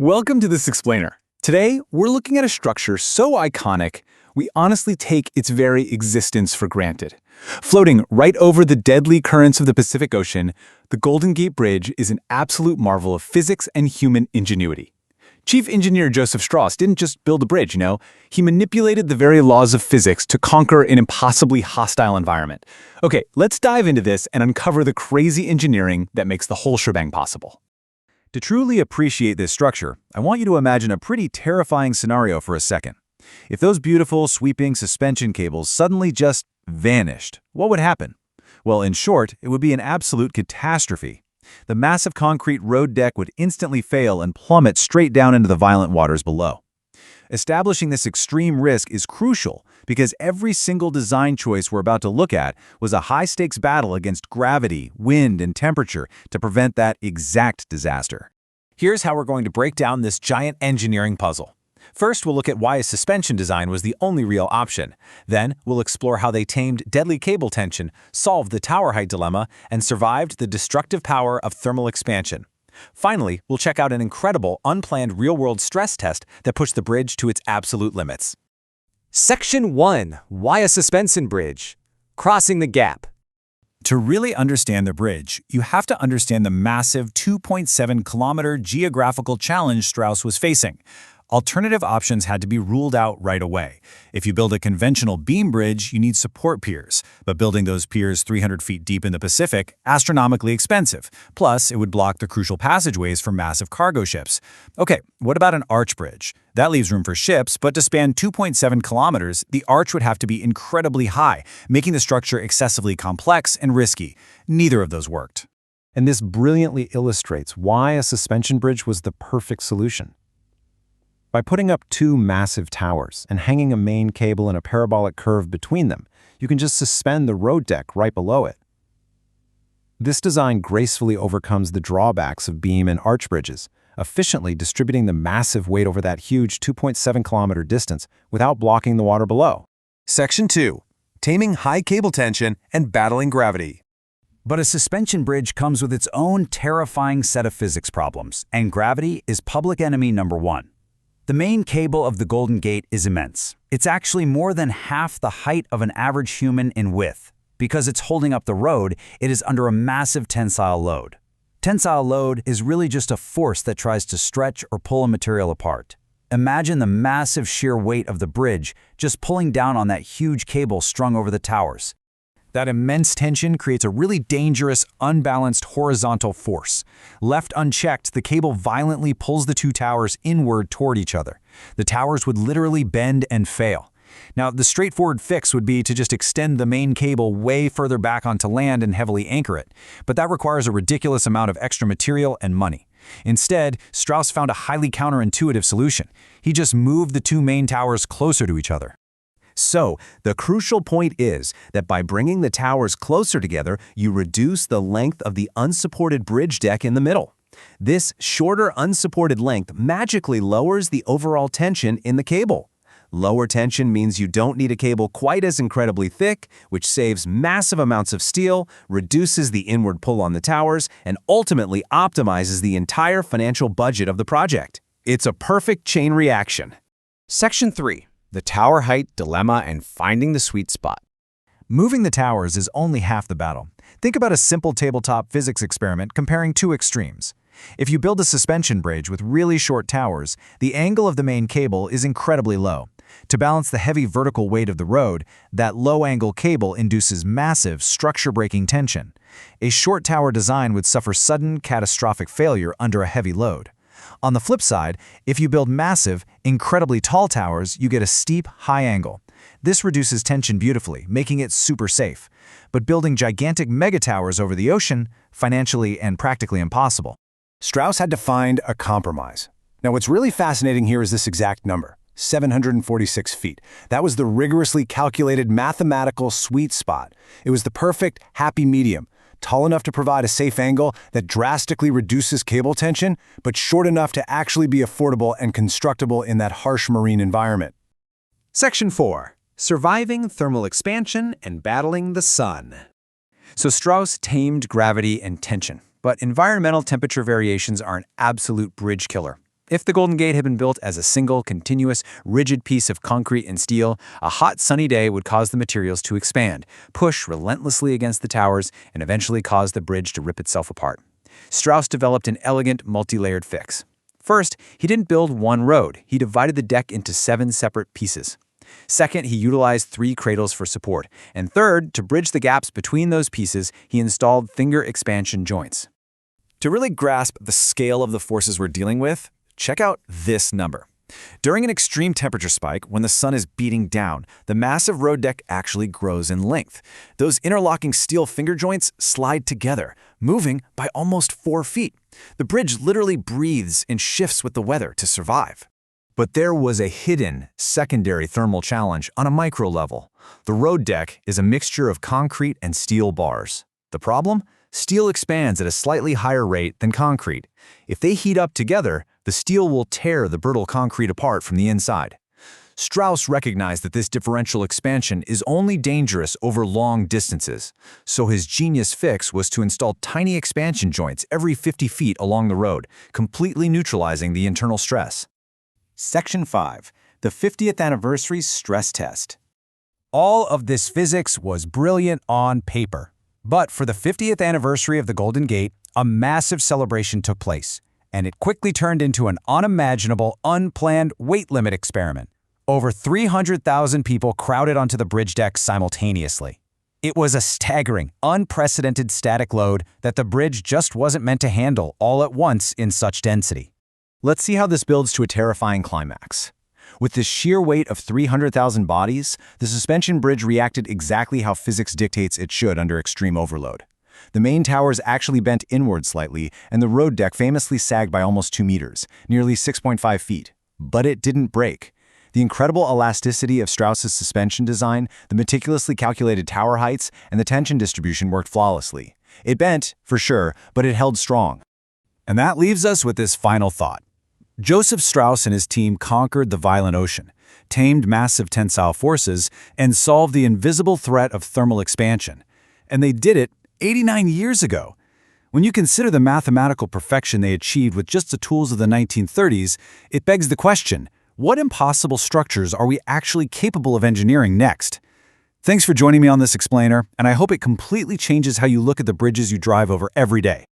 Welcome to this explainer. Today, we're looking at a structure so iconic, we honestly take its very existence for granted. Floating right over the deadly currents of the Pacific Ocean, the Golden Gate Bridge is an absolute marvel of physics and human ingenuity. Chief Engineer Joseph Strauss didn't just build a bridge, he manipulated the very laws of physics to conquer an impossibly hostile environment. Okay, let's dive into this and uncover the crazy engineering that makes the whole shebang possible. To truly appreciate this structure, I want you to imagine a pretty terrifying scenario for a second. If those beautiful, sweeping suspension cables suddenly just vanished, what would happen? Well, in short, it would be an absolute catastrophe. The massive concrete road deck would instantly fail and plummet straight down into the violent waters below. Establishing this extreme risk is crucial because every single design choice we're about to look at was a high-stakes battle against gravity, wind, and temperature to prevent that exact disaster. Here's how we're going to break down this giant engineering puzzle. First, we'll look at why a suspension design was the only real option. Then, we'll explore how they tamed deadly cable tension, solved the tower height dilemma, and survived the destructive power of thermal expansion. Finally, we'll check out an incredible, unplanned real-world stress test that pushed the bridge to its absolute limits. Section 1. Why a suspension bridge? Crossing the gap. To really understand the bridge, you have to understand the massive 2.7-kilometer geographical challenge Strauss was facing. Alternative options had to be ruled out right away. If you build a conventional beam bridge, you need support piers, but building those piers 300 feet deep in the Pacific, astronomically expensive. Plus, it would block the crucial passageways for massive cargo ships. Okay, what about an arch bridge? That leaves room for ships, but to span 2.7 kilometers, the arch would have to be incredibly high, making the structure excessively complex and risky. Neither of those worked. And this brilliantly illustrates why a suspension bridge was the perfect solution. By putting up two massive towers and hanging a main cable in a parabolic curve between them, you can just suspend the road deck right below it. This design gracefully overcomes the drawbacks of beam and arch bridges, efficiently distributing the massive weight over that huge 2.7-kilometer distance without blocking the water below. Section 2. Taming high cable tension and battling gravity. But a suspension bridge comes with its own terrifying set of physics problems, and gravity is public enemy number one. The main cable of the Golden Gate is immense. It's actually more than half the height of an average human in width. Because it's holding up the road, it is under a massive tensile load. Tensile load is really just a force that tries to stretch or pull a material apart. Imagine the massive sheer weight of the bridge just pulling down on that huge cable strung over the towers. That immense tension creates a really dangerous, unbalanced horizontal force. Left unchecked, the cable violently pulls the two towers inward toward each other. The towers would literally bend and fail. Now, the straightforward fix would be to just extend the main cable way further back onto land and heavily anchor it, but that requires a ridiculous amount of extra material and money. Instead, Strauss found a highly counterintuitive solution. He just moved the two main towers closer to each other. So, the crucial point is that by bringing the towers closer together, you reduce the length of the unsupported bridge deck in the middle. This shorter unsupported length magically lowers the overall tension in the cable. Lower tension means you don't need a cable quite as incredibly thick, which saves massive amounts of steel, reduces the inward pull on the towers, and ultimately optimizes the entire financial budget of the project. It's a perfect chain reaction. Section 3. The tower height dilemma and finding the sweet spot. Moving the towers is only half the battle. Think about a simple tabletop physics experiment comparing two extremes. If you build a suspension bridge with really short towers, the angle of the main cable is incredibly low. To balance the heavy vertical weight of the road, that low-angle cable induces massive, structure-breaking tension. A short tower design would suffer sudden, catastrophic failure under a heavy load. On the flip side, if you build massive, incredibly tall towers, you get a steep, high angle. This reduces tension beautifully, making it super safe. But building gigantic megatowers over the ocean, financially and practically impossible. Strauss had to find a compromise. Now, what's really fascinating here is this exact number, 746 feet. That was the rigorously calculated mathematical sweet spot. It was the perfect, happy medium. Tall enough to provide a safe angle that drastically reduces cable tension, but short enough to actually be affordable and constructible in that harsh marine environment. Section 4. Surviving thermal expansion and battling the sun. So Strauss tamed gravity and tension, but environmental temperature variations are an absolute bridge killer. If the Golden Gate had been built as a single, continuous, rigid piece of concrete and steel, a hot, sunny day would cause the materials to expand, push relentlessly against the towers, and eventually cause the bridge to rip itself apart. Strauss developed an elegant, multi-layered fix. First, he didn't build one road. He divided the deck into 7 separate pieces. Second, he utilized 3 cradles for support. And third, to bridge the gaps between those pieces, he installed finger expansion joints. To really grasp the scale of the forces we're dealing with, check out this number. During an extreme temperature spike, when the sun is beating down, the massive road deck actually grows in length. Those interlocking steel finger joints slide together, moving by almost 4 feet. The bridge literally breathes and shifts with the weather to survive. But there was a hidden, secondary thermal challenge on a micro level. The road deck is a mixture of concrete and steel bars. The problem? Steel expands at a slightly higher rate than concrete. If they heat up together, the steel will tear the brittle concrete apart from the inside. Strauss recognized that this differential expansion is only dangerous over long distances, so his genius fix was to install tiny expansion joints every 50 feet along the road, completely neutralizing the internal stress. Section 5. The 50th Anniversary Stress Test. All of this physics was brilliant on paper. But for the 50th anniversary of the Golden Gate, a massive celebration took place, and it quickly turned into an unimaginable, unplanned weight limit experiment. Over 300,000 people crowded onto the bridge deck simultaneously. It was a staggering, unprecedented static load that the bridge just wasn't meant to handle all at once in such density. Let's see how this builds to a terrifying climax. With the sheer weight of 300,000 bodies, the suspension bridge reacted exactly how physics dictates it should under extreme overload. The main towers actually bent inward slightly, and the road deck famously sagged by almost 2 meters, nearly 6.5 feet. But it didn't break. The incredible elasticity of Strauss's suspension design, the meticulously calculated tower heights, and the tension distribution worked flawlessly. It bent, for sure, but it held strong. And that leaves us with this final thought. Joseph Strauss and his team conquered the violent ocean, tamed massive tensile forces, and solved the invisible threat of thermal expansion. And they did it 89 years ago. When you consider the mathematical perfection they achieved with just the tools of the 1930s, it begs the question, what impossible structures are we actually capable of engineering next? Thanks for joining me on this explainer, and I hope it completely changes how you look at the bridges you drive over every day.